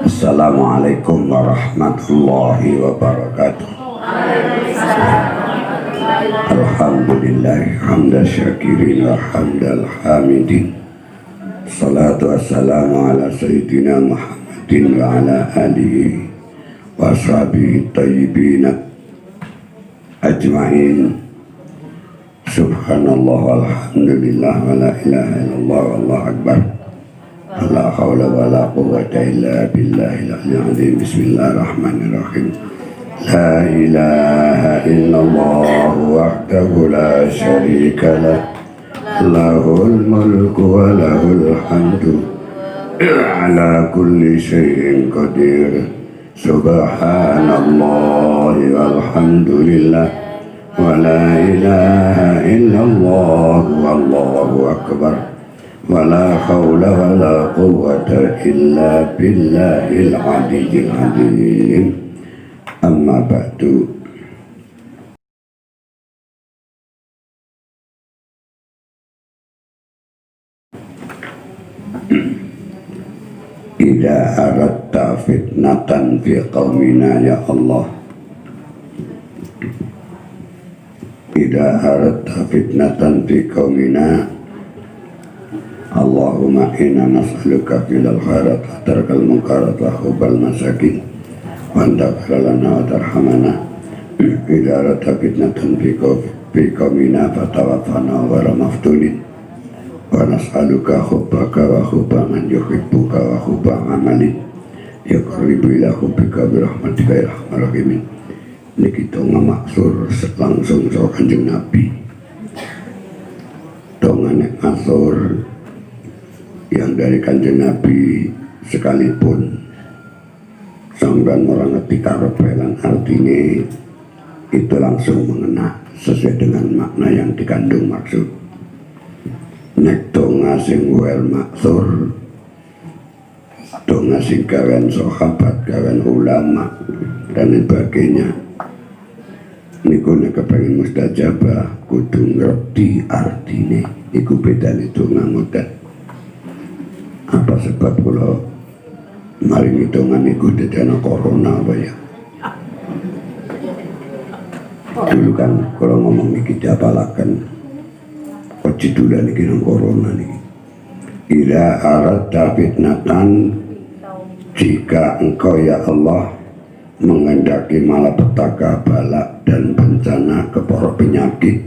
Assalamualaikum warahmatullahi wabarakatuh. Alhamdulillah hamda syakirin wa hamdal hamidin. Salatu wassalamu ala sayyidina Muhammadin wa ala alihi wa ashabihi tayyibin ajma'in. Subhanallah walhamdulillah wa la ilaha illallah wallahu akbar. La hawla wa la quwwata illa billahil aliyyil azim. Bismillahirrahmanirrahim. La ilaha illallah wahdahu la syarika lah. Lahul mulku wa lahul hamdu ala kulli syai'in qadir. Subhanallah walhamdulillah wa la ilaha illallah wallahu akbar. Wa la hawla wa la quwwata illa billahil aliyyil azim. Amma ba'du. Idza aradta fitnatan fi qaumina ya Allah. Idza aradta fitnatan fi qaumina Allahumma inna nas'aluka filal khairat wa tarkal munkarat wa hubbal masakin wa anta lana wa tarhamana. Idza aradta fitnatan fi qaumina fatawaffana wa maftunin wa nas'aluka hubbaka wa hubba man yuhibbuka wa hubba amalin yuqarribu ila hubbika bi rahmatika ya arhamar rahimin. Niki donga maksur langsung saha Kanjeng Nabi. Dongane maksur yang dari Kanjeng Nabi sekalipun sampean ora ngerti karepelan artine itu langsung mengena sesuai dengan makna yang dikandung maksud. Nek donga sing wel maksur, donga sing gawean sahabat, gawean ulama dan sebagainya, niku nek kepengin mustajabah kudu ngerti artine. Iku bedane donga ngoten. Apa sebab kula maring hitungan niku dadana corona apa ya? Dulu kan kalau ngomong niki diapalaken Cidulan iki nang corona niki. Ila aradta fitnatan, jika engkau ya Allah mengendaki malapetaka, balak dan bencana keporo penyakit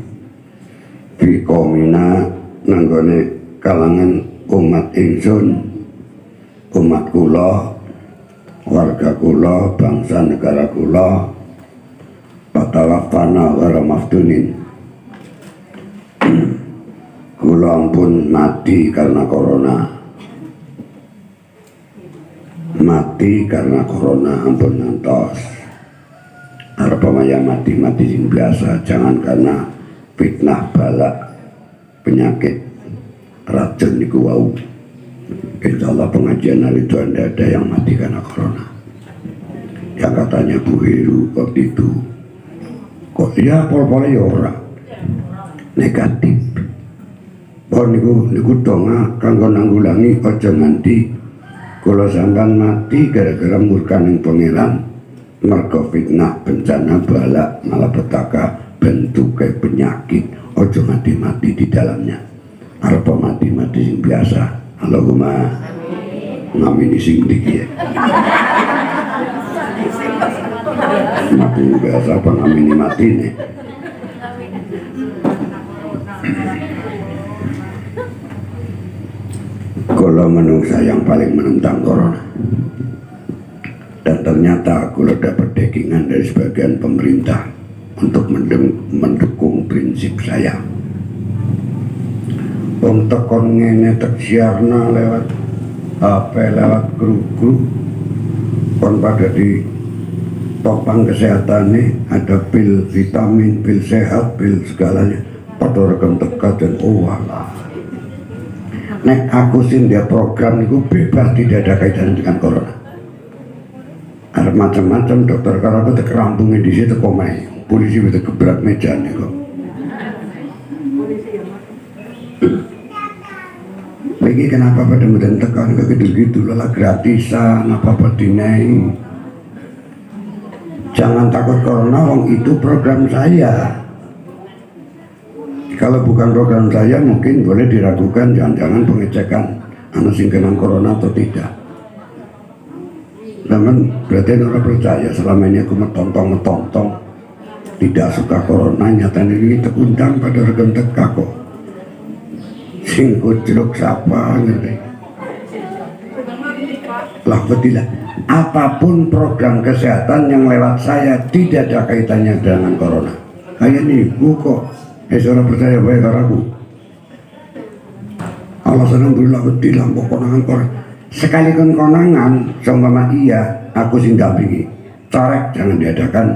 fi qaumina nanggone kalangan umat ingsun, umat kula, warga kula, bangsa negara kula, patawafana wara maftunin. Kula ampun mati karena corona. Mati karena corona ampun ngantos. Arep pamaya mati sing biasa, jangan karena fitnah balak penyakit racun niku wau. Insyaallah pengajian hari itu ada yang mati karena corona. Yang katanya Bu Heru waktu itu, kok ya pol-pole ya ora negatif. Oh niku donga kanggo nanggulangi aja nganti kula sampean mati gara-gara murkaning pangeran mergo fitnah bencana balak malapetaka bentuke penyakit, aja mati di dalamnya. Arep mati sing biasa. Allahumma amin sing iki ya. Mati biasa apa ngamini mati nih. Kalau menungsa yang paling menentang corona, dan ternyata aku dapat dekingan dari sebagian pemerintah untuk mendukung prinsip saya. Wong tekon ngene tek siarna lewat HP, lewat grup kon pada di topang kesehatan nih, ada pil vitamin, pil sehat, pil segalanya pada rekam teka dan walah. Nek aku sih dia program itu bebas, tidak ada kaitan dengan corona. Ada macam-macam dokter kalau aku tekerampungnya di situ komai, polisi itu gebrak meja nih kok. Lagi kenapa pada mudah tekan ke gitu-gitu lah gratisan apa dinai. Jangan takut corona, wong itu program saya. Kalau bukan program saya mungkin boleh diragukan, jangan-jangan pengecekan anak sing kena corona atau tidak. Namun berarti orang percaya selama ini aku metong-metong tidak suka corona, nyatanya ini terundang pada regem teka kok sing kucluk siapa ngerti lah betilah. Apapun program kesehatan yang lewat saya tidak ada kaitannya dengan corona. Kayak nih kok orang percaya baik aku alasan alhamdulillah beti lampu konangan corona sekali konangan sama iya aku sing dampingi corek jangan diadakan,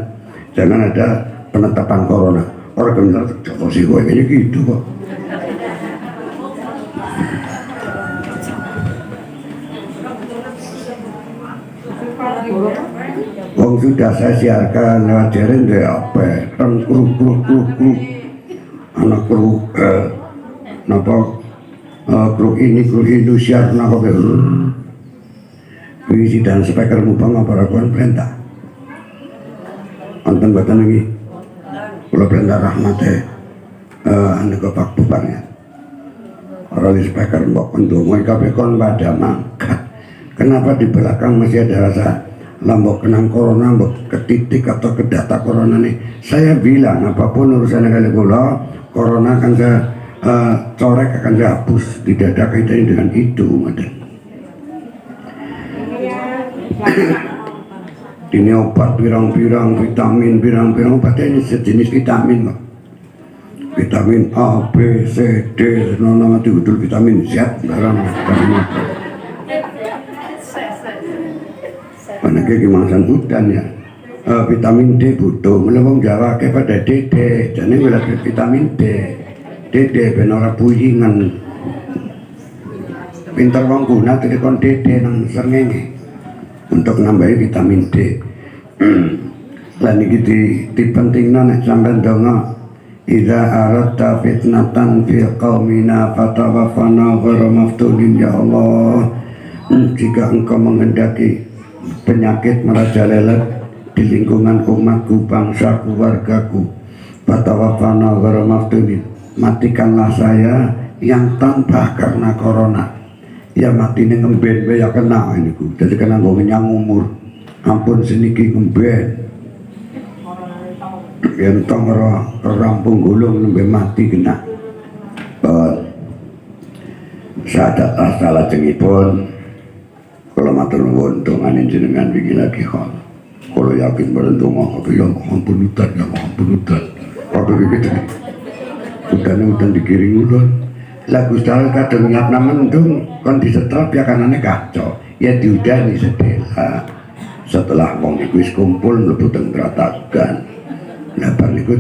jangan ada penetapan corona. Orang benar jatuh sih gue kayaknya gitu kok. Wong sudah saya siarkan lewat jaring deh apa kan kruk anak kruk napa kruk ini siar napa visi dan speaker mubang apa rakuan perintah anten batan lagi kalau perintah rahmatnya anu ke Pak Bupang ya orang di speaker mbok pendungu kabekon pada mangkat. Kenapa di belakang masih ada rasa lambok kenang corona, mbok ketitik atau ke data corona nih? Saya bilang apapun urusannya kali kula, corona akan saya corek, akan saya hapus, tidak ada kaitannya dengan itu, madam. Ini obat pirang-pirang, vitamin pirang-pirang, obatnya ini sejenis vitamin kok. Vitamin A, B, C, D, nama betul vitamin Z, barang karena kemasan hutan ya vitamin D butuh melewong Jawa kepada DD jadi wilayah vitamin DD benora puyingan pintar wong guna telepon DD nang srengenge untuk nambahi vitamin D. Lan iki dipentingna nek sampean donga idza aradta fitnatan fil qaumina fatawaffana ghairu maftunin ya Allah. Jika engkau menghendaki penyakit merajalela di lingkungan umatku, bangsaku, wargaku, fatawaffana ghairu maftunin, matikanlah saya yang tanpa karena corona. Ya mati ini ngemben ya kena ini ku, jadi kena gue menyang umur ampun seniki ngemben entong rampung gulung nembe mati kena sadat asala jengipun kalau matur nuwun donganing jenengan wingi lagi kalau yakin beruntung tapi ya ampun udan ya ampun udan waktu begitu udan dikiring ulun lagu style kadang nyapna mendung kon disetrap ya kanane kacau ya diudani sedela setelah wong iku wis kumpul mlebu teng kratagan lah bar niku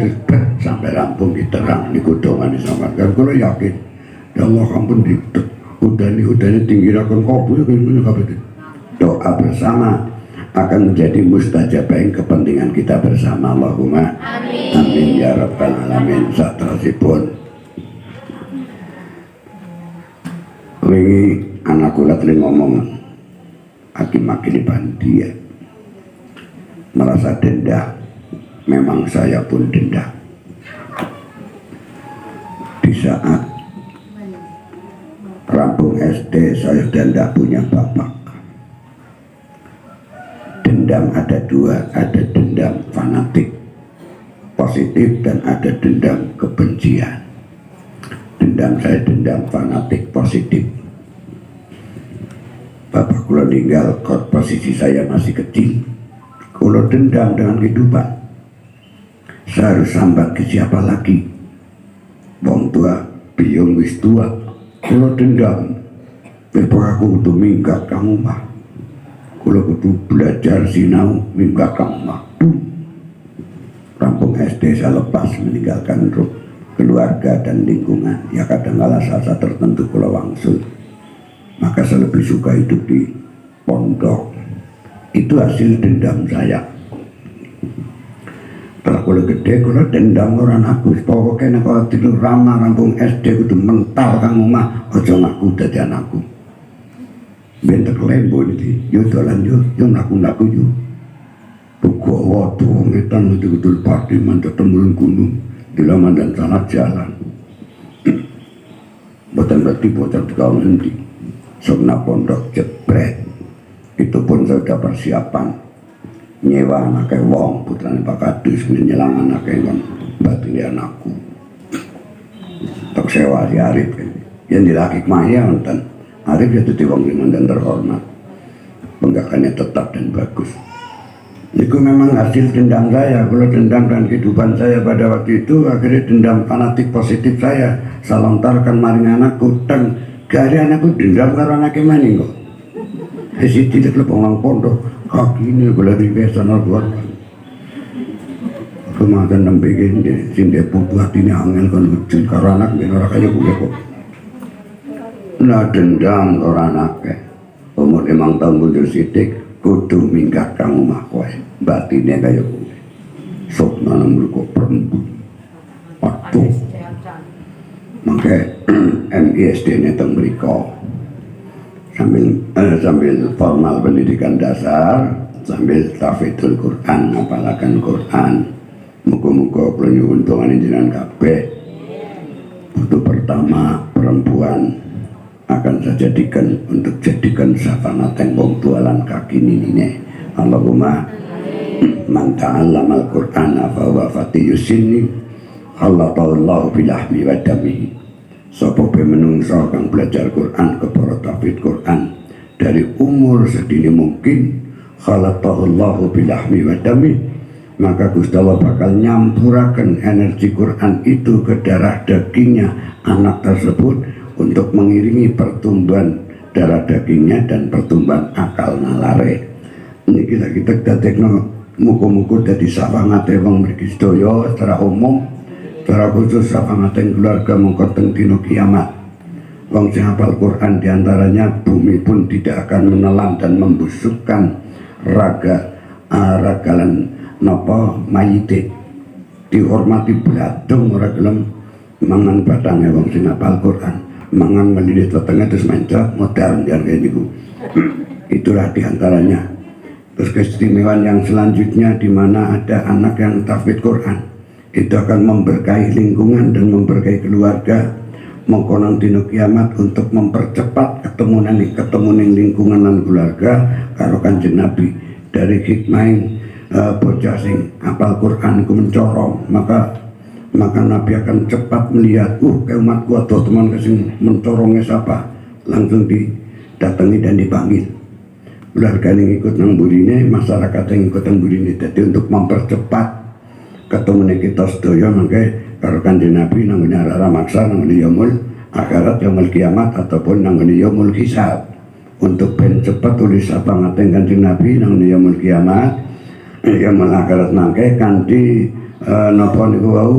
sampai rampung diterang niku dongane sampeyan kula yakin ya Allah ampun udani tinggi rakon kabul ngene kabeh doa bersama akan menjadi mustajabah kepentingan kita bersama Allahumma amin ya rabbal alamin. Saterusipun wingi anak kula teling ngomong hakim-hakim dia merasa denda. Memang saya pun denda di saat rampung SD saya denda punya bapak. Dendam ada dua, ada dendam fanatik positif dan ada dendam kebencian. Dendam saya dendam fanatik positif. Bapak kula meninggal, posisi saya masih kecil. Kula dendam dengan kehidupan. Saya harus sambat ke siapa lagi? Wong tua, biung wis tua. Kula dendam. Bapak aku butuh minggat kamu mah. Kula butuh belajar sinau minggat kamu mah. Rampung SD saya lepas meninggalkan keluarga dan lingkungan. Ya kadang-kala saat tertentu kula wangsul. Maka saya lebih suka hidup di pondok. Itu hasil dendam saya. Setelah kula gedhe kula dendam ora aku pokoke nek tidur ramah rampung SD kudu mental kang omah aja ngaku dadi anakku ben lembo iki yo dolan yo mlaku-mlaku yo buku waktu ngetan itu betul party mantap temulun gunung dilaman dan sangat jalan buatan berarti bocah tukang nanti sokna pondok jebret itu pun saya sudah persiapan nyewa anaknya wong putranya Pak Kadus menyelang anaknya kan batin anakku tak sewa si Arif yang dilaki kemaya nonton Arif ya tuh wong liman dan terhormat penggakannya tetap dan bagus itu memang hasil dendam saya. Kalau dendam dan kehidupan saya pada waktu itu akhirnya dendam fanatik positif saya salontarkan maring anakku dan gari anakku dendam karena anaknya maning kok isi tidak lebih orang pondok kaki ini boleh dibesan luar kemarin nembegin sini putu hatinya angin kan lucu karena anak benar kayak gue kok nah dendam karena anaknya umur 5 tahun mundur sidik kudu minggat kang omah kowe batinnya kaya kowe sok nanam kok perempuan waktu makanya MISD ini teng mriko sambil formal pendidikan dasar sambil tahfidzul Quran ngapalaken Quran muga-muga kula nyuwun tongane jenengan kabeh untuk pertama perempuan akan saya jadikan untuk jadikan safanatan wong tualan kaki ini Allahumma man ta'allama al-Qur'ana fa huwa fatiyus sinni khalaqallahu bilahmi wa damihi sapa be menungso kang belajar Quran kepara tahfidz Quran dari umur sedini mungkin khalaqallahu bilahmi wa damihi maka Gusti Allah bakal nyampuraken energi Quran itu ke darah dagingnya anak tersebut untuk mengiringi pertumbuhan darah dagingnya dan pertumbuhan akal nalare. Ini kita dadekno muga-muga dadi sawangate wong mriki sedaya secara umum, secara khusus sawangate keluarga mengko teng dina kiamat. Wong sing hafal Quran diantaranya bumi pun tidak akan menelan dan membusukkan ragalan napa mayite. Dihormati bladung ora gelem mangan batange wong sing hafal Quran. Mangan melilit tetangga terus mencret modern dan kayak gitu itulah diantaranya. Terus keistimewaan yang selanjutnya di mana ada anak yang tahfidz Quran itu akan memberkahi lingkungan dan memberkahi keluarga mengkonang dino kiamat untuk mempercepat ketemu lingkungan dan keluarga karo Kanjeng Nabi dari hikmah bocah sing apal Quran ku mencorong maka Nabi akan cepat melihat ke umatku atau teman kesing mencorongnya siapa langsung didatangi dan dipanggil keluarga yang ikut nang burine masyarakat yang ikut nang burine jadi untuk mempercepat ketemu kita sedaya mangke karo Kanjeng Nabi nang nyara maksa nang yaumul akhirat yaumul kiamat ataupun nang yaumul hisab untuk ben cepat tulis apa ngaten Kanjeng Nabi nang yaumul kiamat yaumul akhirat mangke kanthi napa niku wau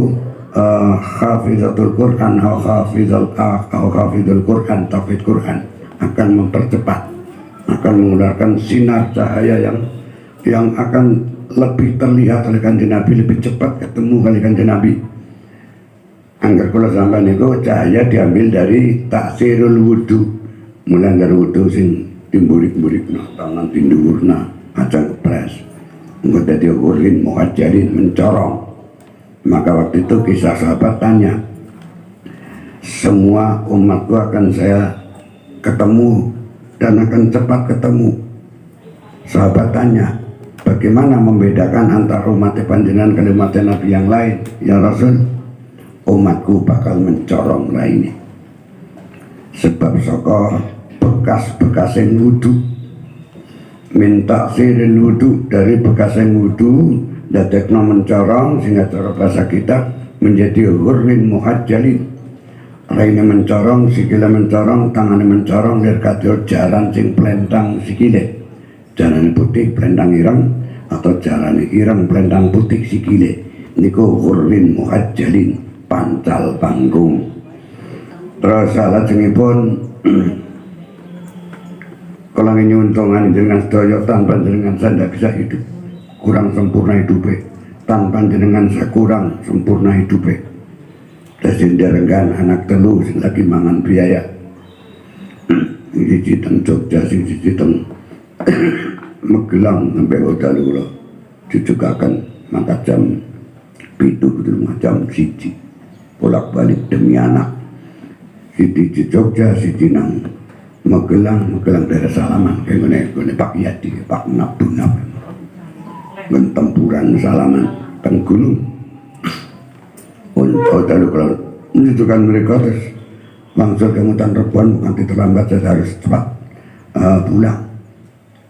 hafizatul Quran atau hafizul Quran tahfidz Quran akan mempercepat akan mengeluarkan sinar cahaya yang akan lebih terlihat oleh Kanjeng Nabi lebih cepat ketemu kali Kanjeng Nabi anggar kula sampeyan niku cahaya diambil dari taksirul wudu mulai dari wudu sing timburik-burikna tangan tinduwurna aja kepres engko dadi urin muhajjalin mencorong. Maka waktu itu kisah sahabat tanya semua umatku akan saya ketemu dan akan cepat ketemu. Sahabat tanya bagaimana membedakan antara umat panjenengan dan umat Nabi yang lain ya Rasul umatku bakal mencorong lainnya sebab saka bekas-bekas yang wudu minta siril wudu dari bekas yang wudu dadekno mencorong sehingga cara bahasa kita menjadi ghurrin muhajjalin raine mencorong sikile mencorong tangane mencorong lir kadya jaran sing plentang sikile jarane putih plentang ireng atau jarane ireng plentang putih sikile niku ghurrin muhajjalin pancal panggung. Terus salajengipun kalau nyuntungan dengan sedaya tanpa dengan saya tidak bisa hidup kurang sempurna hidupnya tanpa jenengan sakurang sempurna hidupnya. Dadi nderenggan anak telu sing lagi mangan biaya. Siji teng Jogja, siji teng Magelang sampai hotel kula dicegaken mangkat jam 7 jam 1 bolak-balik demi anak. Siji di Jogja, siji nang Magelang daerah Salaman kayak ngene Pak Yadi, Pak Nabdunab. Mentempuran Salaman teng gunung. Hotel kula menunjukkan mereka terus langsung kemudian rebuan nanti terlambat saya harus cepat pulang.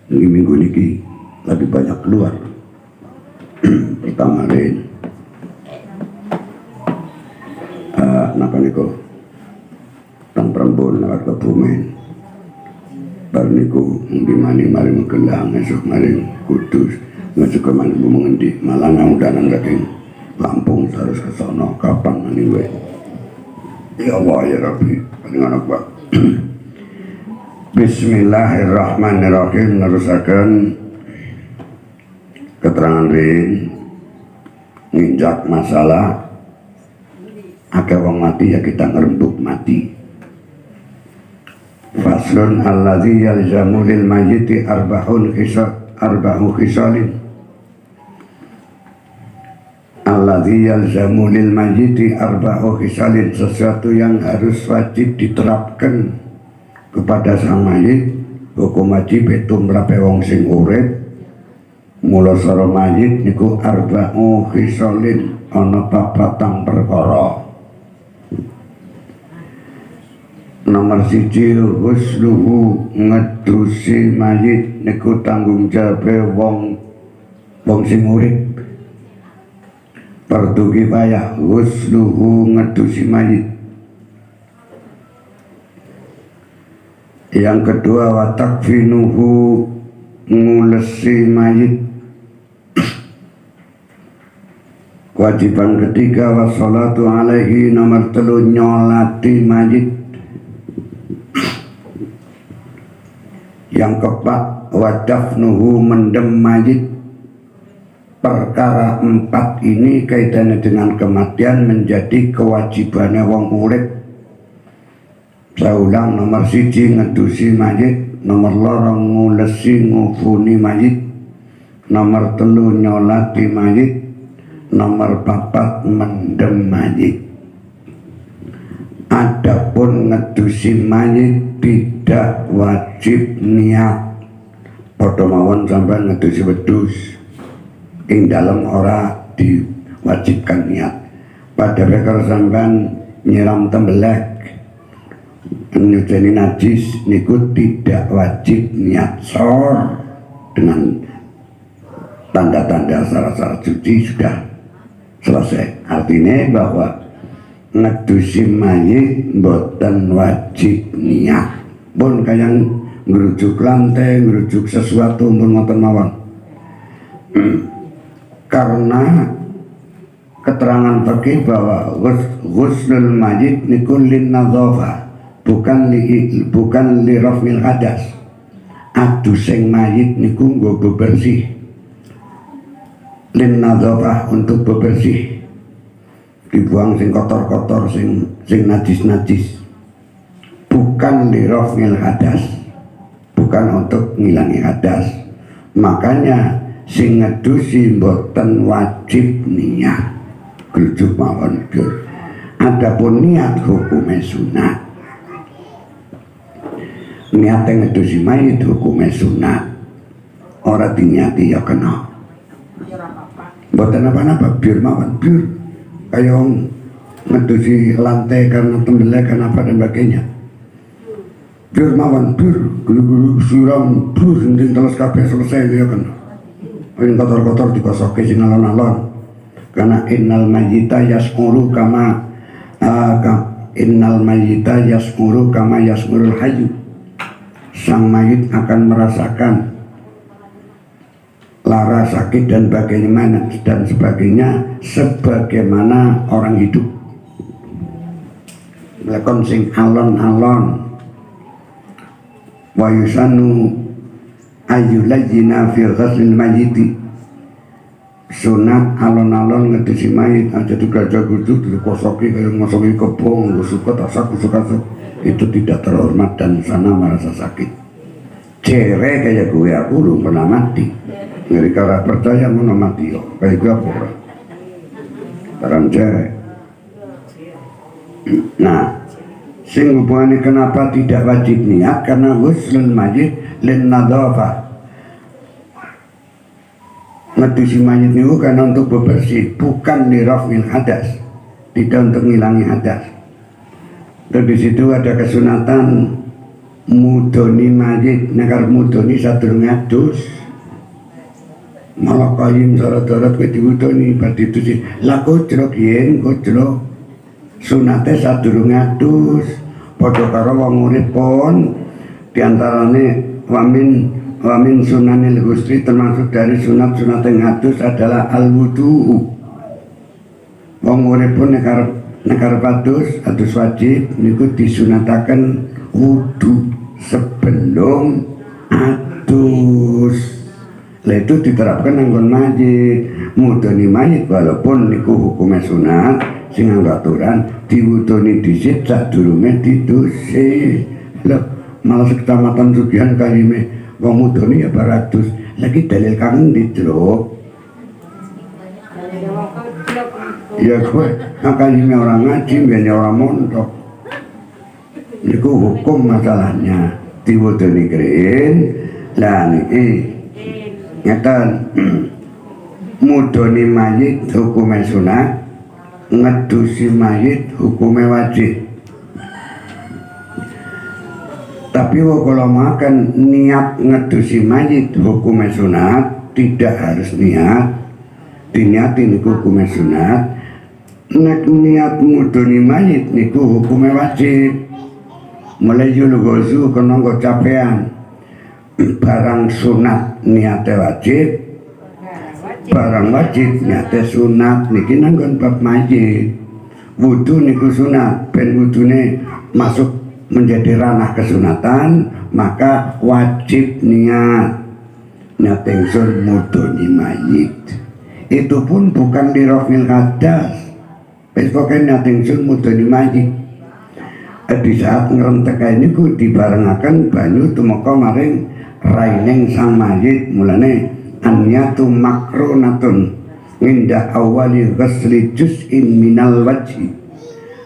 Ini minggu ini lagi banyak keluar. Pertama lain napa niku tang Prembon lewat Kebumen. Bar niku ngimani maring Magelang esuk maring Kudus. Ngesuk maring mengendi malah ngaudanan saking Lampung harus ke sono kapan maning wae. Ya Allah ya Rabbi, paling anak Pak. Bismillahirrahmanirrahim. Nerusaken keterangan ring nginjak masalah akeh wong mati ya kita ngerembuk mati. Faslun alladzi yalzamu lil mayyiti arba'u khisalin. Alladzi yalzamu lil mayyiti arba'u khisalin, sesuatu yang harus wajib diterapkan kepada sang mayit. Hukum wajib itu mlape wong sing urip. Mula sara mayit niku arba'u khisalin, ana papatang perkara. Nomor 1 husnuhu, ngedusi mayit niku tanggung jawabe wong sing urip. Fardu kifayah husnuhu, ngedusi mayit. Yang kedua wa takfinuhu, ngulesi mayit. Kewajiban ketiga wassalatu alaihi, nomor 3 nyolati mayit. Yang keempat wadafnuhu, mendem mayit. Perkara 4 ini kaitannya dengan kematian menjadi kewajibannya wong urip. Saya ulang, nomor 1 ngedusi mayit, nomor 2 ngulesi ngufuni mayit, nomor 3 nyolati mayit, nomor 4 mendem mayit. Adapun ngedusi mayit tidak wajib niat. Padha mawon sampean ngedusi wedhus ing dalem ora diwajibkan niat. Pada bekar sampean nyiram tembelek nyuceni najis niku tidak wajib niat sor dengan tanda-tanda syarat-syarat suci sudah selesai. Artinya bahwa ngedusi mayit mboten wajib niat. Pun kayang ngerujuk lantai, ngerujuk sesuatu pun ngoten mawon. Karena keterangan fikih bahwa ghusnul mayit niku lin nadhafah, bukan li raf'il hadas. Adusing mayit niku nggo bebersih. Lin nadhafah, untuk bebersih. Dibuang sing kotor-kotor, sing najis-najis. Bukan li raf'il hadas, bukan untuk ngilangi hadas. Makanya sing ngedusi mboten wajib niat. Grujuk mawon dur. Adapun niat hukumnya sunat. Niat yang ngedusi mayit hukumnya sunat. Ora diniati ya kena. Mboten apa-apa, bir mawon bir. Kayak ngedusi lantai karena tembelek karena apa dan sebagainya. Bir mawon bir, gulu-gulu suram bir sendiri terus kabeh selesai ya kena. Yang kotor-kotor dikosoke sing alon-alon. Karena innal mayyita yas'uru kama innal mayyita yas'uru kama yas'urul hayy. Sang mayit akan merasakan lara, sakit dan sebagainya sebagaimana orang hidup. Lakon sing alon-alon wa yusanu ayyulayyina fi ghaslil mayyiti, sunat alon-alon ngedusi mayit aja digajah guduk dikosoki kayak ngosoki kebong suka tasak itu tidak terhormat dan sana merasa sakit. Cere kayak gue aku belum pernah mati ngeri karena percaya mau mati yo kayak gue apa barang cere. Nah sing hubungannya kenapa tidak wajib niat karena ghuslul mayit lin nadhafah. Ngedusi mayit niku karena untuk bebersih, bukan lirafil hadas, tidak untuk ngilangi hadas. Dan di situ ada kesunatan mudoni mayit, nekar mudoni sadurunge adus. Malah kayim sorot-sorot kowe diwudoni bar ditusi. Lah kocro yen kocro. Sunate sadurunge adus. Padha karo wong urip pun diantarane wamin sunanil husri termasuk dari sunat-sunat yang adus adalah al-wudu'u. Wong urip pun nekar adus wajib niku disunataken wudu sebelum adus. Lah itu diterapkan nanggon mayit, mudoni mayit walaupun niku hukumnya sunat sing aturan diwudoni dhisik sadurunge didusi. Lho malah sekecamatan Sugihan kalime wong mudoni ya baratus lagi dalil kang ndi Truk ya kowe kalime orang ngaji mbene orang mondok niku hukum masalahnya diwudoni krin lah niki ngeten mudoni mayit hukumnya sunat ngedusi mayit hukumnya wajib. Tapi kalau makan niat ngedusi mayit hukumnya sunat, tidak harus niat diniatin niku hukumnya sunat. Nek niat mudoni mayit niku hukumnya wajib. Mulai julu gozu kena nggo capean barang sunat niatnya wajib, barang wajib niatnya sunat. Niki nanggon bab mayit wudu niku sunat, ben wudune masuk menjadi ranah kesunatan maka wajib niat ingsun mudoni mayit. Itu pun bukan di rafil hadas, wis pokoke niat ingsun mudoni mayit. Di saat ngrentek niku dibarengaken banyu tumeka maring raining sang mayit. Mulane anyatu makrunatun inda awali ghusli juz'in minal wajhi.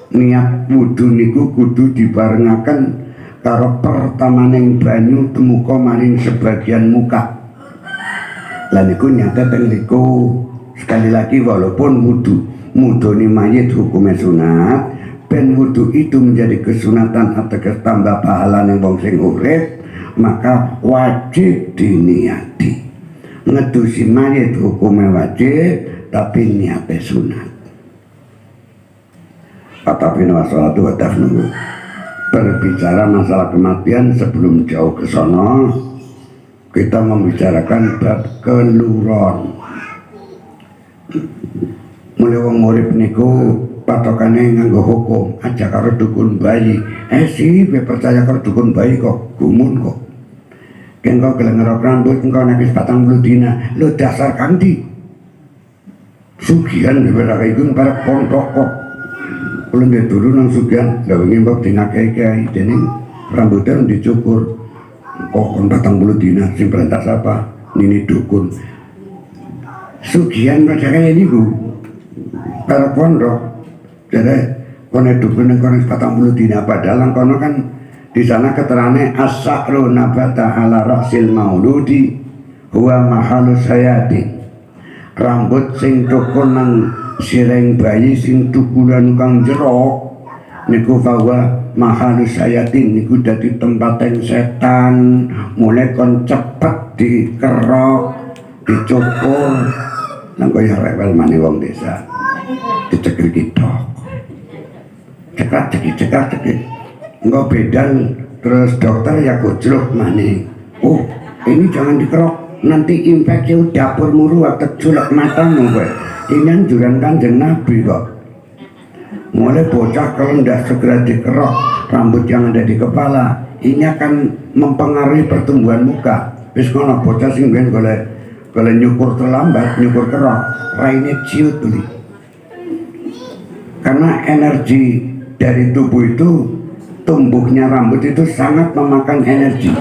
Niat wudu niku kudu dibarengaken karo pertamaning banyu temuka maring sebagian muka. Lah niku nyata teng niku sekali lagi walaupun wudu mudoni mayit hukumnya sunat, ben wudu itu menjadi kesunatan atau tambah pahala ning wong sing urip, maka wajib diniati. Ngedusi mayit hukumnya wajib tapi niatnya sunat. Fatafin wa sholatu wa dafnu. Berbicara masalah kematian sebelum jauh ke sono, kita membicarakan bab keluron. Mulai wong urip niku patokane nganggo hukum aja karo dukun bayi. Sih percaya karo dukun bayi kok gumun kok. Kengko gelem ngerok rambut engko nek wis 40 dina. Lho dasar kandi. Sugihan beberapa iku para pondok kok. Kalau dia turun nang Sugihan, gak ingin bak dina kiai dening rambutnya dicukur. Kok kon 40 dina sing perintah siapa? Nini dukun. Sugihan percaya niku para pondok. Jadi kono dukun nang kono 40 dina padahal kono kan di sana keterane as-sa'ru nabata ala rasil mauludi huwa mahalus hayati. Rambut sing tukun nang sireng bayi sing tukulan kang jero niku bahwa mahalus hayatin niku dadi tempating setan. Mulai kon cepet dikerok dicukur nang kaya rewel maneh wong desa dicekir kitok cekak engko bedal terus dokter ya gojlok maneh. Oh ini jangan dikerok nanti infeksi dapur muru atau culek matamu kowe. Ini anjuran Kanjeng Nabi kok. Mulai bocah kalau tidak segera dikerok rambut yang ada di kepala, ini akan mempengaruhi pertumbuhan muka. Wis kono bocah sing ben golek kalau nyukur terlambat, nyukur kerok, raine ciut beli. Karena energi dari tubuh itu, tumbuhnya rambut itu sangat memakan energi.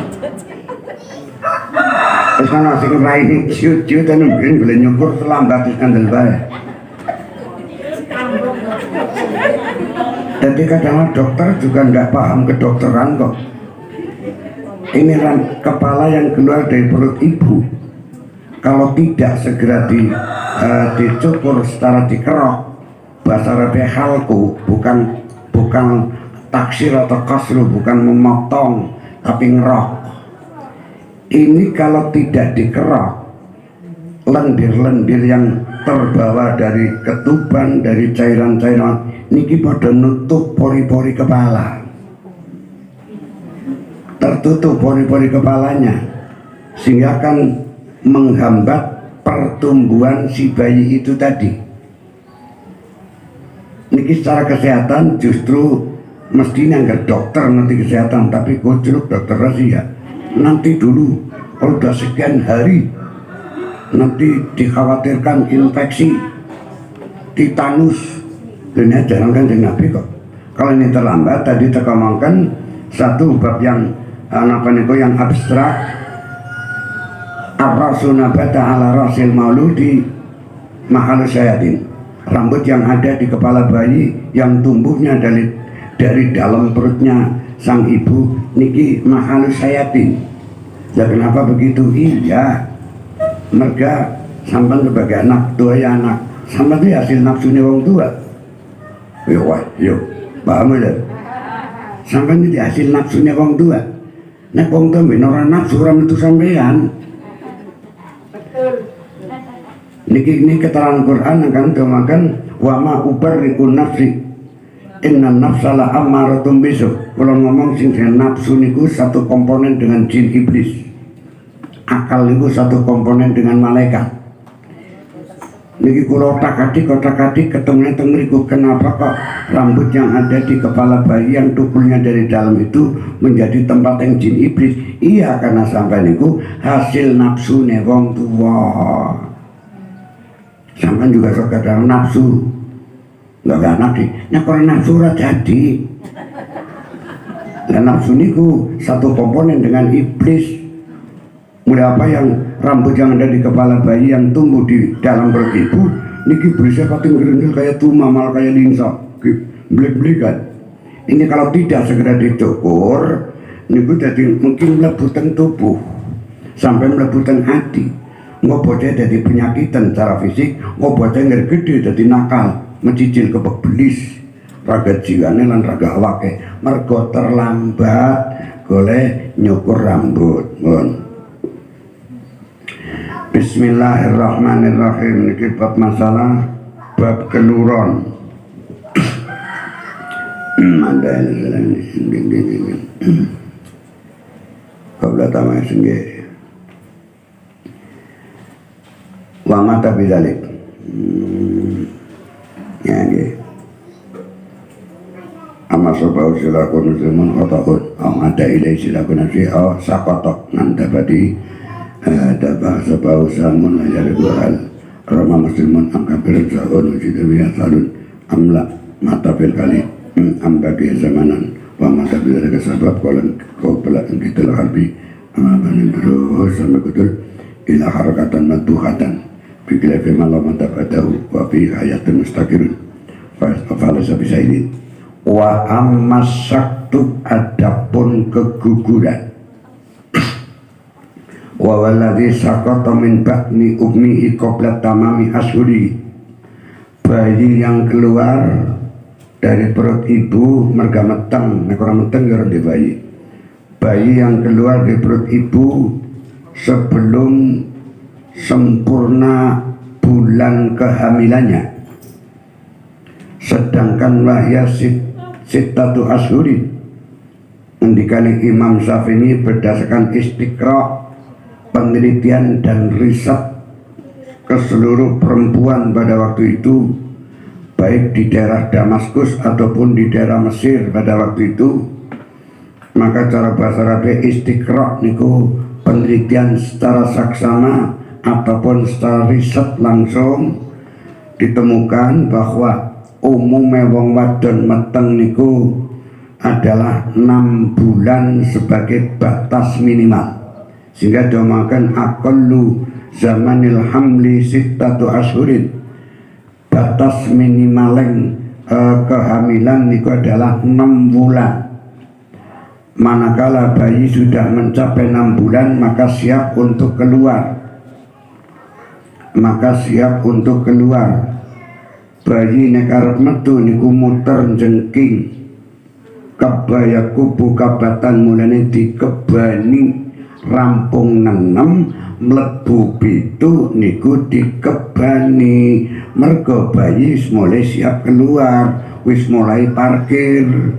Terus kan asing raine ciut-ciut dan mungkin boleh nyukur terlambat di kandel bae. Jadi kadang dokter juga nggak paham kedokteran kok. Ini kepala yang keluar dari perut ibu, kalau tidak segera dicukur secara dikerok, bahasa Arabnya halku, bukan taksir atau kasru, bukan memotong tapi ngerok. Ini kalau tidak dikerok, lendir-lendir yang terbawa dari ketuban, dari cairan-cairan niki pada nutup pori-pori kepala, tertutup pori-pori kepalanya, sehingga akan menghambat pertumbuhan si bayi itu tadi. Niki secara kesehatan justru mestinya nggak dokter nanti kesehatan, tapi gojlok dokter rahasia. Nanti dulu kalau udah sekian hari nanti dikhawatirkan infeksi titanus. Ini jarang kan Nabi kok. Kalau ini terlambat, tadi terkemangkan satu bab yang yang abstrak, ar-rasu nabata ala rasil mauludi mahal syayatin, rambut yang ada di kepala bayi yang tumbuhnya dari dalam perutnya sang ibu niki mahal syayatin. Ya kenapa begitu? Iya, mereka sampai sebagai anak tua ya anak, sampai itu hasil nafsunya wong tua. Yuk, paham ya? Sampai ini hasil nafsunya wong tua. Nek wong tua orang nafsu orang itu sampean. Niki keterangan Quran akan makan wa ma ubarriku nafsi inna nafsala ammaratum bisu. Kalau ngomong sing nafsu niku satu komponen dengan jin iblis, akal niku satu komponen dengan malaikat. Niki kula otak-atik ketemu tengriku, kenapa kok rambut yang ada di kepala bayi yang tukulnya dari dalam itu menjadi tempat yang jin iblis? Iya, karena sampai niku hasil nafsu wong tua. Sampai juga suka dalam nafsu, nggak anak di. Nah kalau nafsu ora jadi. Dan nafsu niku satu komponen dengan iblis. Mulai apa yang rambut yang ada di kepala bayi yang tumbuh di dalam perut ibu niki berisik pating gerendel kayak tuma, malah kayak linsa belik-belikan. Ini kalau tidak segera dicukur niku jadi mungkin melebutan tubuh sampai melebutan hati, ngobotnya jadi penyakitan secara fisik, ngobotnya gede jadi nakal, mencicil kebek belis, raga jiwane lan raga awake mergo terlambat goleh nyukur rambut. Bismillahirrahmanirrahim. Niki bab masalah bab keluron. Qabla tamai sengge. Wa mata bidzalik. Ya nggih. Amma sabau silakun muslimun khotakun au ada ilai silakun nasi au sakotok nandabadi dabah sabau samun ayat dual rama muslimun angkabir sa'un ujidawiya salun amla mata fil kali ambagi zamanan wa mata bidzalika sabab qalan qabla kita harbi amaban terus sampai betul ila harakatan matuhatan fikir fi malam tabadahu wa fi hayatun mustaqirun fa falasa bisaidin wa ammas saktu adapun keguguran wa waladhi sakata min bakni ummihi qabla tamami ashuri, bayi yang keluar dari perut ibu merga meteng, nek ora meteng ya di bayi yang keluar dari perut ibu sebelum sempurna bulan kehamilannya, sedangkan wahya sittatu ashuri. Ngendikane Imam Syafi'i berdasarkan istiqra, penelitian dan riset ke seluruh perempuan pada waktu itu, baik di daerah Damaskus ataupun di daerah Mesir pada waktu itu, maka cara bahasa Arab istiqra niku penelitian secara saksama ataupun secara riset langsung ditemukan bahwa umumnya wong wadon meteng niku adalah 6 bulan sebagai batas minimal, sehingga diomongkan aqallu zamanil hamli sittatu ashurin, batas minimal kehamilan niku adalah 6 bulan. Manakala bayi sudah mencapai 6 bulan maka siap untuk keluar, bayi nek arep metu niku muter jengking kebaya kubu kabatan mulane dikebani rampung 6 mlebu pitu niku dikebani, mergo bayi mulai siap keluar, wis mulai parkir.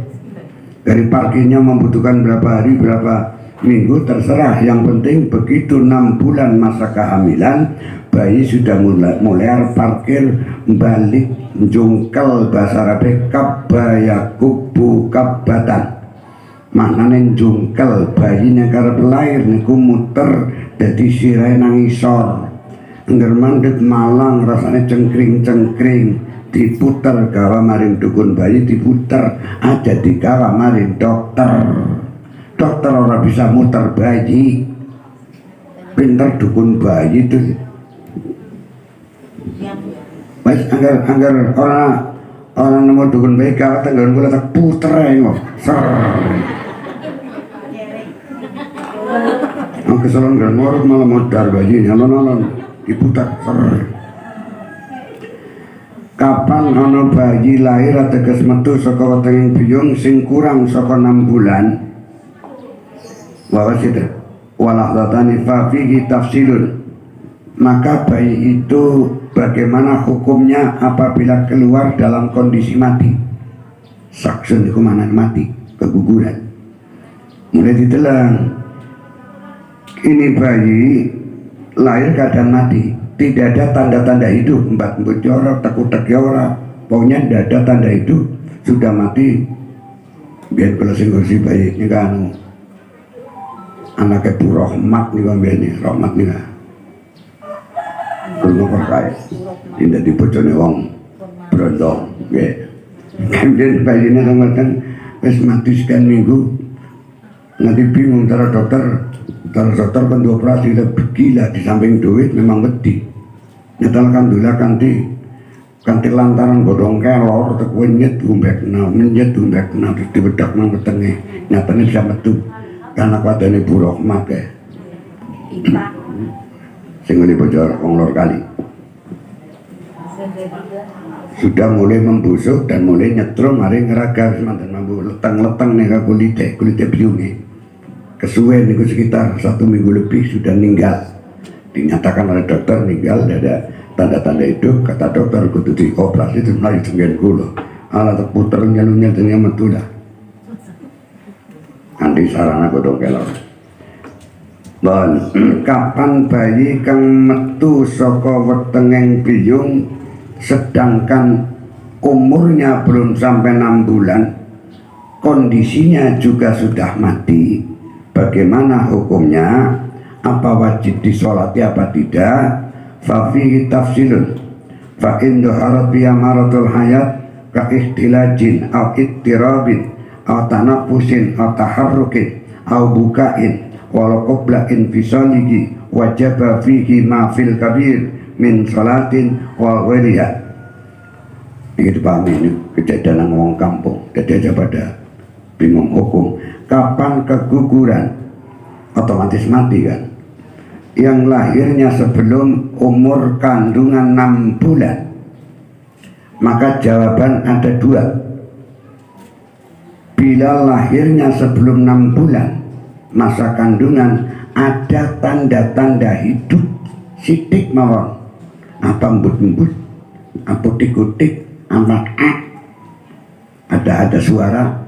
Dari parkirnya membutuhkan berapa hari, berapa minggu, terserah. Yang penting begitu 6 bulan masa kehamilan, bayi sudah mulai parkir, balik, jungkel, bahasa Arabe kabaya kubu kabatan. Maknane jungkel, bayinya karep lahir niku muter dadi sirahe nang isor. Engger mandeg malang rasane cengkring-cengkring, diputer gawa maring dukun bayi, diputer aja digawa maring dokter. Dokter ora bisa muter bayi, pinter dukun bayi itu. Mas anggar orang nemu dukun bayi kawat anggar kula tak puter kok. Ser. Ang kesalon gan ngorot malah modar bayi nyalon-nyalon diputer ser. Kapan ana bayi lahir ateges metu saka wetenging biyung sing kurang saka 6 bulan, wa wasita walahdatan fa fihi tafsilun, maka bayi itu bagaimana hukumnya apabila keluar dalam kondisi mati. Saksun itu mana mati, keguguran. Mulai ditelang, ini bayi lahir keadaan mati, tidak ada tanda-tanda hidup, mbak jorok, tekuk-tek ora, pokoknya tidak ada tanda hidup, sudah mati. Biar kalau sing bayi ini kan anaknya Bu Rahmat nih kan biar nih, Rahmat nih kan belum percaya, tidak dibocone wong berondong, ya. Kemudian bayi ini kan wis mati sekian minggu, nanti bingung cara dokter kan dioperasi lebih gila, di samping duit memang wedi. Nyetel alhamdulillah kanti lantaran godong kelor tek nyet umbekna terus dibedak nang wetenge, nyatane bisa metu karena padane Bu Rahmat ya. Sing ngene bocor wong lor kali. Sudah mulai membusuk dan mulai nyetrum mari ngeraga semanten mampu letang-letang ning kulite biunge. Kesuwen niku sekitar 1 minggu lebih sudah meninggal. Dinyatakan oleh dokter meninggal, tidak ada tanda-tanda hidup. Kata dokter kudu dioperasi itu mari jenggen kula. Ala terputer nyelunnya dunia metu dah. Andi sarana godong kelor. Bon, kapan bayi kang metu saka wetenging biyung sedangkan umurnya belum sampai 6 bulan, kondisinya juga sudah mati, bagaimana hukumnya? Apa wajib disolati apa tidak? Fafihi tafsilun. Fa in dhaharat biya maratul hayat ka ihtilajin au ittirabin au tanafusin au taharrukin au bukain walau qabla infisalihi wajaba fihi ma fil kabir min salatin wa ghairiha. Ini dipahami ini kejadian wong kampung, jadi aja pada bingung hukum. Kapan keguguran otomatis mati kan? Yang lahirnya sebelum umur kandungan 6 bulan, maka jawaban ada 2. Bila lahirnya sebelum 6 bulan masa kandungan ada tanda-tanda hidup sidik mawon, apa embut-embut, apa tik-tik, apa ada suara,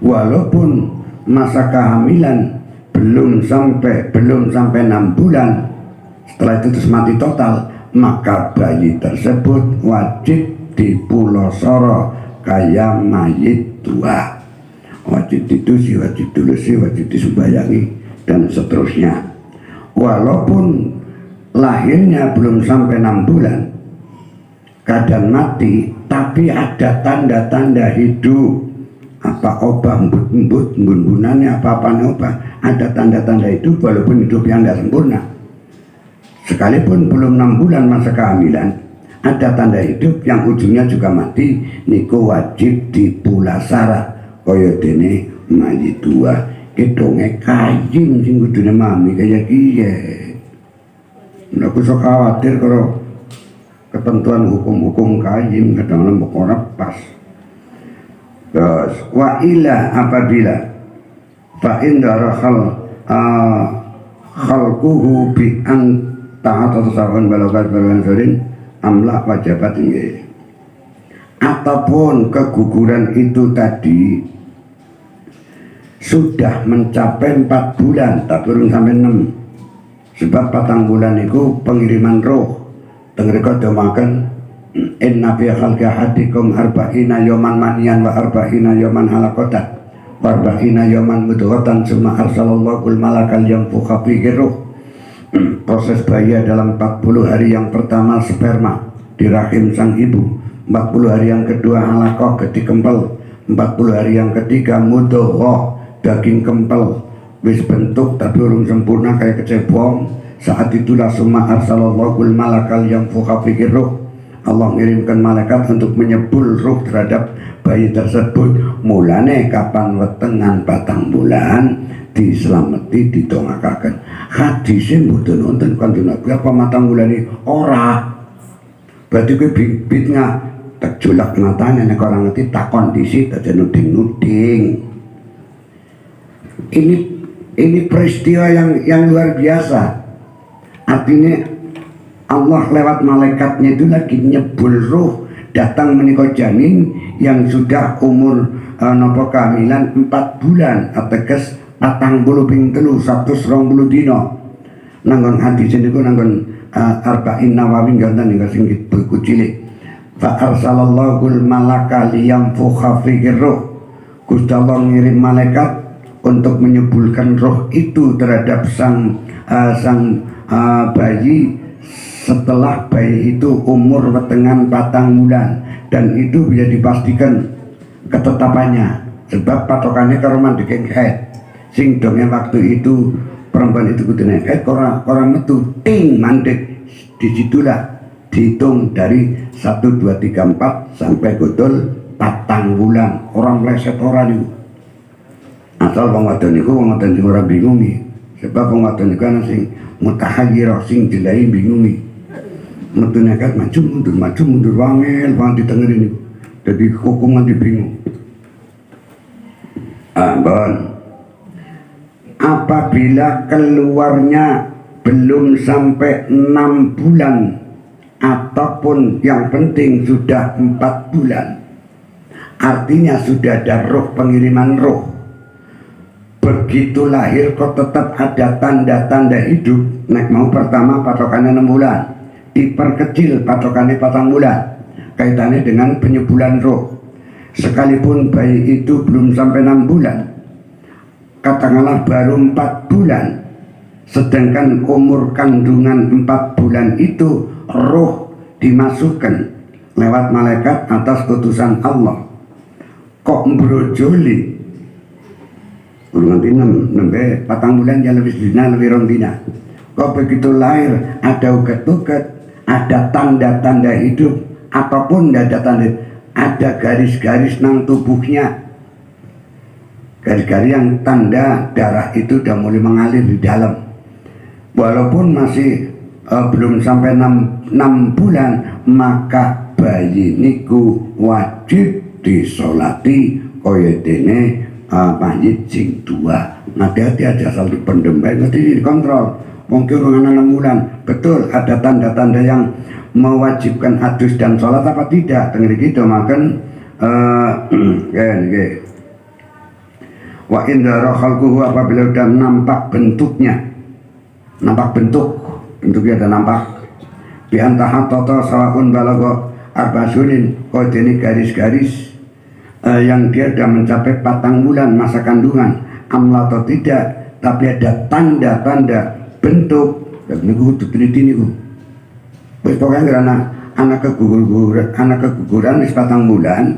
walaupun masa kehamilan belum sampai 6 bulan, setelah itu terus mati total, maka bayi tersebut wajib dipulosoro kaya mayit tua, wajib ditusi, wajib dulusi, wajib disumbayangi dan seterusnya. Walaupun lahirnya belum sampai 6 bulan, keadaan mati, tapi ada tanda-tanda hidup, apa obah embut-embut, embun-embunannya apa-apanya obah, ada tanda-tanda hidup walaupun hidup yang tidak sempurna. Sekalipun belum 6 bulan masa kehamilan, ada tanda hidup yang ujungnya juga mati, niku wajib dipulasara kaya dene mayit tua kedonge kayim sing kudune mami kaya kiye. Nek usah khawatir kalau ketentuan hukum-hukum kayim kadang-kadang ora pas. Terus wa ila apabila fa indara khalquhu bi an ta'ata tasawun balogat balagan sorin amla wajabat ini, ataupun keguguran itu tadi sudah mencapai 4 bulan tak turun sampai 6, sebab 4 bulan itu pengiriman roh. Tengreka domakan inna fi khalqi ahadikum arba'ina yoman manian wa arba'ina yoman halaqatan wa arba'ina yoman mudghatan summa arsalallahu malakal yanfukha fihi ruh. Proses bayi dalam 40 hari yang pertama sperma di rahim sang ibu, 40 hari yang kedua halaqah gedi kempel, 40 hari yang ketiga mudghah daging kempel wis bentuk tapi belum sempurna kayak kecebong. Saat itulah summa arsalallahu malakal yanfukha fihi ruh, Allah mengirimkan malaikat untuk menyebul ruh terhadap bayi tersebut. Mulane kapan wetengan 4 bulan diselamati didongakaken. Hadise mboten wonten kanjeng Nabi apa 4 bulan iki ora. Berarti kuwi bid'ah terjolak matanya nek orang ngerti tak kondisi tak nuding-nuding. Ini peristiwa yang luar biasa. Artinya Allah lewat malaikatnya itu lagi nyebul ruh datang menika janin yang sudah umur nopo kehamilan 4 bulan ateges 40 ping 3 120 dina. Nanggon hadis niku nanggon arba'in Nawawi ganten niku sing buku cilik. Fa arsalallahu malaka liyanfukha fihi ruh. Gusti Allah ngirim malaikat untuk menyebulkan roh itu terhadap sang bayi setelah bayi itu umur wetengan 4 bulan, dan itu bisa dipastikan ketetapannya sebab patokannya karo mandiking haid. Sing dongnya waktu itu perempuan itu kudune haid orang metu ting mandek, disitulah dihitung dari 1 2 3 4 sampai godol 4 bulan. Orang meleset orang itu asal wong wadon niku wong wadon sing ora bingungi, sebab wong wadon niku ana sing mutahayyirah sing dilai bingungi. Metu nekat maju mundur wangel wang ditengeri niku. Jadi hukuman dibingung. Apabila keluarnya belum sampai 6 bulan ataupun yang penting sudah 4 bulan, artinya sudah ada roh, pengiriman roh. Begitu lahir kok tetap ada tanda-tanda hidup. Nek mau pertama patokannya 6 bulan, diperkecil patokannya 4 bulan, kaitannya dengan penyebulan roh. Sekalipun bayi itu belum sampai 6 bulan, katakanlah baru 4 bulan, sedangkan umur kandungan 4 bulan itu roh dimasukkan lewat malaikat atas utusan Allah. Kok brojoli nanti 6 patang bulan ya lebih dina lebih rong dina. Kok begitu lahir ada uget-uget, ada tanda-tanda hidup ataupun tidak ada tanda, ada garis-garis nang tubuhnya, garis-garis yang tanda darah itu sudah mulai mengalir di dalam, walaupun masih belum sampai 6 bulan, maka bayi niku wajib disolati kaya dene mayit sing tua. Hati-hati aja asal dipendem baik, nanti dikontrol. Mungkin orang 6 bulan betul ada tanda-tanda yang mewajibkan adus dan sholat apa tidak. Tengeri gitu makan wa indara khalquhu, apabila sudah nampak bentuknya, nampak bentuknya ada nampak bi antah toto sawaun balago arbasunin, kau ini garis-garis yang dia sudah mencapai 4 bulan masa kandungan, amla atau tidak, tapi ada tanda-tanda bentuk Dan niku kudu teliti niku. Wis pokoke karena anak keguguran wis 4 bulan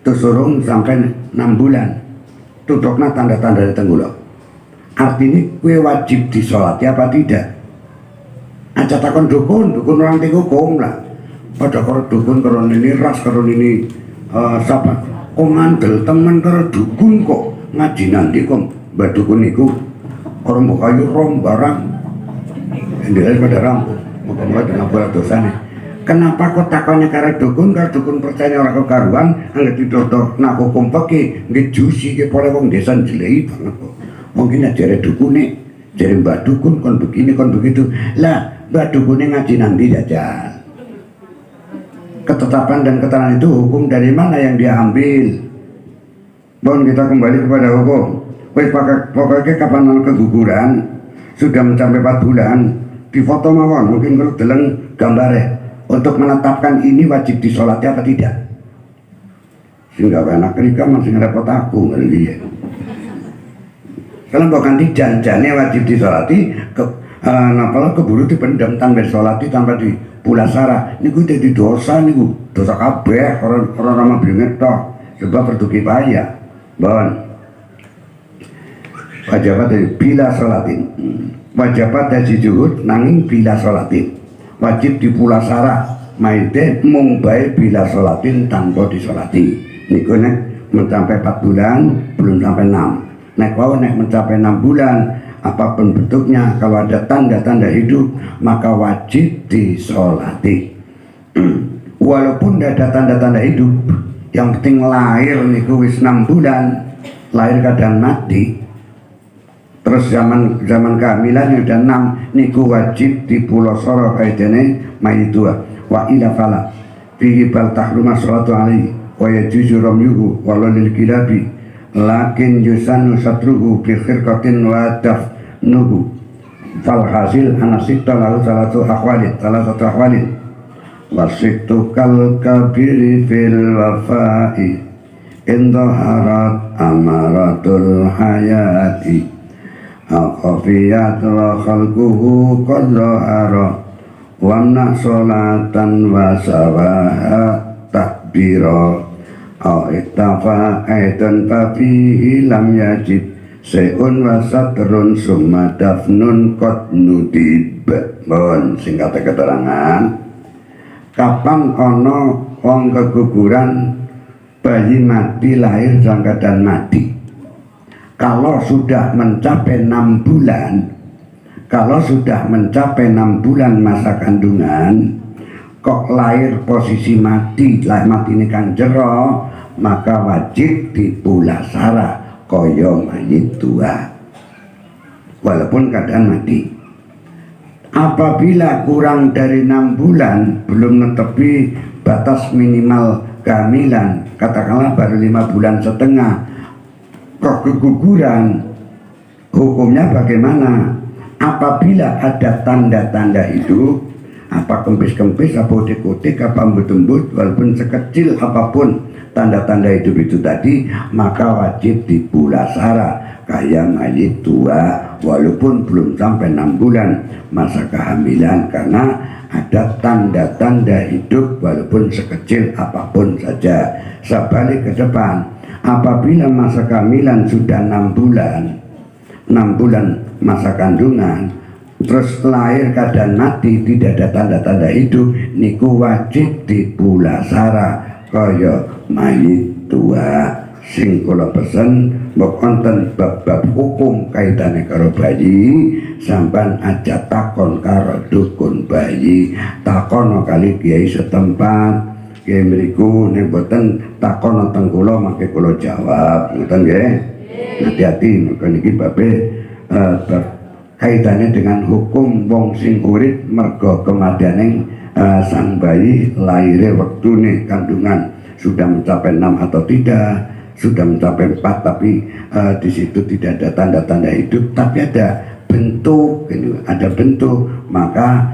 terus urung sampai 6 bulan. Tutupna tanda-tanda di tenggula. Artinya kue wajib disolati apa tidak? Aja takon dukun orang hukum lah. Pada kalau dukun kalau ini ras kalau ini siapa? Kok ngandel temen kalau dukun kok ngaji nanti kok mbak dukun itu orang buka rom barang ini pada rampung muka-muka dengan bola dosa nih. Kenapa kok takonnya karena dukun percaya orang kekaruan anggap ditoto nak hukum pakai nggak jusi ke pola wong desa jelek banget kok. Mungkin aja ada dukun nih jadi mbak dukun kon begini kon begitu lah mbak dukunnya ngaji nanti aja. Ketetapan dan keterangan itu hukum dari mana yang dia ambil? Bon, kita kembali kepada hukum. Pokoknya kapan keguguran sudah mencapai 4 bulan di foto mawon mungkin kalau deleng gambarnya untuk menetapkan ini wajib disolati apa tidak. Sehingga anak kerika masih ngerepot aku ngeri ya. Kalau bukan janjane wajib disolati kalau keburu dipendam tanpa disolati tanpa di pulasara niku jadi dosa niku dosa kabeh orang ramah bringet toh sebab berduki payah bon wajibat dari bila sholatin wajibat dari juhud nanging bila sholatin wajib di pulasara maite mung bae bila sholatin tanpa disolati niku nek mencapai 4 bulan belum sampai 6 nek wau nek mencapai 6 bulan apapun bentuknya kalau ada tanda-tanda hidup maka wajib disolati. Walaupun tidak ada tanda-tanda hidup yang penting lahir niku wis 6 bulan lahir keadaan mati terus zaman kehamilan udah 6 niku wajib dipulosoro kaitene mayitua wa ila fala fihi bal tahruma sholatu alaihi wa yajuzu ramyuhu walau lil kilabi lakin yusanu satruhu bi khirqatin wa dafnuhu fal hasil anasita lalu salah satu akhwalin wasiktu kal kabiri fil wafai indaharat amaratul hayati akhafiyat wa khalquhu qadhara wa nasolatan wa sawaha takbira iktafa aidan fafihi lam yajib se'un wasatrun summa dafnun qad nudib. Mohon singkat keterangan kapan ono wong keguguran bayi mati lahir dalam keadaan mati kalau sudah mencapai 6 bulan masa kandungan kok lahir posisi mati ini kan jero maka wajib dipulasara koyo mayit tua walaupun keadaan mati. Apabila kurang dari 6 bulan belum menepi batas minimal kehamilan katakanlah baru 5 bulan setengah kok keguguran hukumnya bagaimana? Apabila ada tanda-tanda hidup apa kempis-kempis, apa utik-utik, apa embut-embut walaupun sekecil apapun tanda-tanda hidup itu tadi maka wajib dipulasara kayak mayit tua walaupun belum sampai 6 bulan masa kehamilan karena ada tanda-tanda hidup walaupun sekecil apapun saja. Sebalik ke depan apabila masa kehamilan sudah 6 bulan masa kandungan terus lahir keadaan mati tidak ada tanda-tanda hidup niku wajib dipulasara kaya mayit tua. Sing kula pesen mbok wonten bab-bab hukum kaitane karo bayi sampean aja takon karo dukun bayi takono kali kiai setempat kiai mriku nek boten takono teng kula mangke kula jawab ngoten nggih. Hati-hati mergo niki babe bab kaitannya dengan hukum wong sing urip mergo kematianing sang bayi lahirnya wektune kandungan sudah mencapai 6 atau tidak, sudah mencapai 4 tapi di situ tidak ada tanda-tanda hidup tapi ada bentuk, maka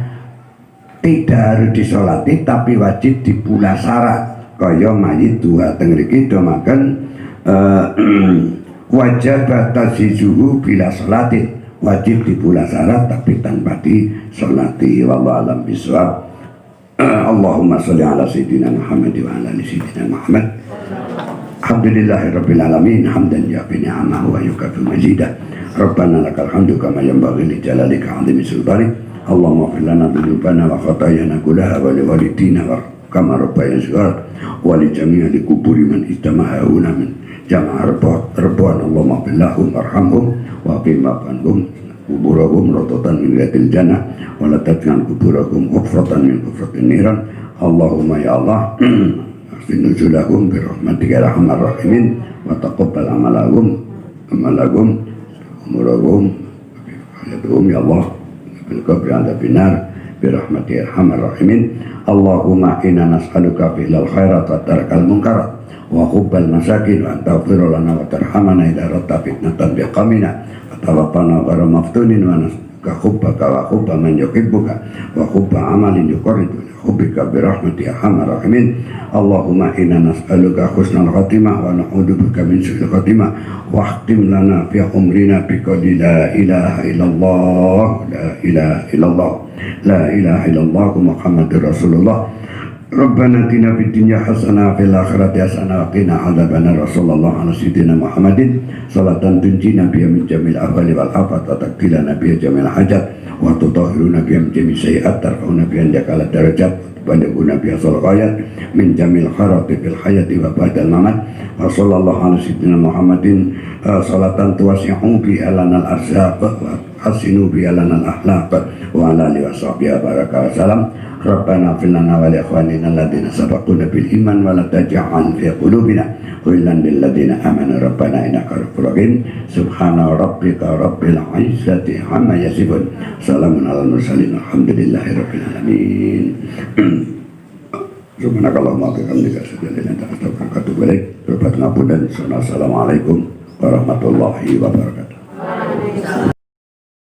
tidak harus disolati tapi wajib dipulasara kaya mayit tua tengriki domaken wajib batasizuhu bila solatin wajib dipula syarat tapi tanpa disolati. Wallahu alam bisawab. Allahumma sholli ala sayyidina Muhammad wa ala ali sayyidina Muhammad. Alhamdulillahirabbil alamin hamdan yafi ni'amahu wa yukafi majidah. Rabbana lakal hamdu kama yanbaghi li jalalika 'azimi sultanik. Allahumma ighfir lana dhunubana wa khatayana kullaha wa li walidina wa kama rabbayana shighara wa li jami'i kuburi man istama'una min jama'a rabban. Allahumma ighfir lahum warhamhum wa qim maqanhum kuburahum rotatan min riyadil jannah wa la taj'al kuburahum ghufratan min ghufratin niran. Allahumma ya Allah nuzulahum bi rahmatika ya arhamar rahimin wa taqabbal amalahum umurahum ya Allah bil qabri ala binar bi rahmatika ya arhamar rahimin. Allahumma inna nas'aluka fi'lal khairat wa tarakal munkarat wa hubbal masakin wa taghfir lana wa tarhamana idza radta fitnatan bi qamina wa tawaffana ghayra maftunin wa nas'aluka hubbaka wa hubba man yuhibbuka wa hubba amalin yuqarribu hubbika bi rahmatika ya arhamar rahimin. Allahumma inna nas'aluka husnal khatimah wa na'udzubika min su'il khatimah wa khtim lana fi umrina bi qawli la ilaha illallah la ilaha illallah la ilaha illallah Muhammadur Rasulullah. Rabbana atina fid dunya hasanah wa fil akhirati hasanah wa qina adzabannar. Rasulullah ala sayyidina Muhammadin salatan tunjina biha min jamil ahwali wal afat wa taqilana biha jamil hajat wa tutahhiruna biha min jamil sayiat tarfa'una biha jakala darajat balighuna biha salawat min jamil kharati fil hayati wa ba'dal mamat. Wa sallallahu ala sayyidina Muhammadin salatan tuwasi'u biha lanal arzaq wa hasinu biha lanal akhlaq wa ala alihi wa sahbihi baraka wa salam. Rabbana fil lana wa li ikhwanina alladhina sabaquna bil iman wa la taj'al fi qulubina ghillan lil ladzina amanu rabbana innaka ra'ufur rahim. Subhana rabbika rabbil izzati amma yasifun. Salamun alal mursalin alhamdulillahi rabbil alamin. Subhanakallahumma wa bihamdika asyhadu an la ilaha illa anta astaghfiruka wa atubu ilaik. Berbat ngapunten. Assalamualaikum warahmatullahi wabarakatuh.